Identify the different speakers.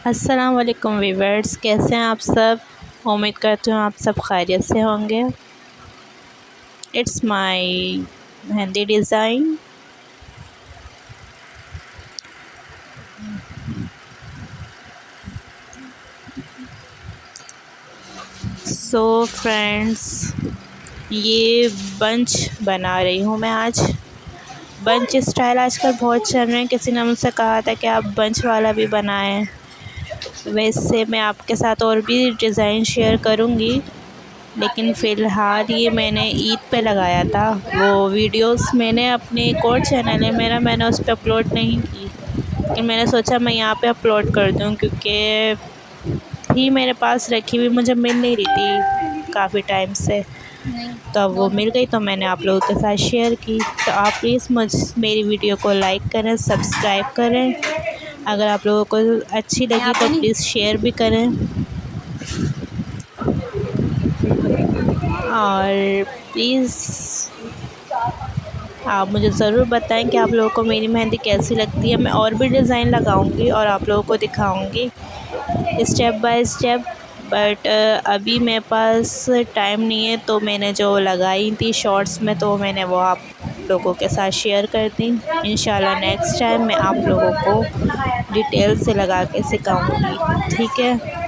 Speaker 1: अस्सलाम वालेकुम वीवर्स, कैसे हैं आप सब। उम्मीद करती हूँ आप सब खैरियत से होंगे। It's my mehndi design. So friends, ये बंच बना रही हूँ मैं आज। बंच स्टाइल आजकल बहुत चल रहे हैं। किसी ने मुझसे कहा था कि आप बंच वाला भी बनाएं। वैसे मैं आपके साथ और भी डिज़ाइन शेयर करूँगी, लेकिन फ़िलहाल ये मैंने ईद पे लगाया था। वो वीडियोस मैंने अपने एक और चैनल है मेरा, मैंने उस पर अपलोड नहीं की, लेकिन मैंने सोचा मैं यहाँ पे अपलोड कर दूँ, क्योंकि थी मेरे पास रखी हुई, मुझे मिल नहीं रही थी काफ़ी टाइम से। तो अब वो मिल गई तो मैंने आप लोगों के साथ शेयर की। तो आप प्लीज़ मेरी वीडियो को लाइक करें, सब्सक्राइब करें। अगर आप लोगों को अच्छी लगी तो प्लीज़ शेयर भी करें, और प्लीज़ आप मुझे ज़रूर बताएं कि आप लोगों को मेरी मेहंदी कैसी लगती है। मैं और भी डिज़ाइन लगाऊंगी और आप लोगों को दिखाऊंगी स्टेप बाय स्टेप। बट अभी मेरे पास टाइम नहीं है, तो मैंने जो लगाई थी शॉर्ट्स में, तो मैंने वो आप लोगों के साथ शेयर कर दी। इंशाल्लाह नेक्स्ट टाइम मैं आप लोगों को डिटेल से लगा के सिखाऊंगी, ठीक है।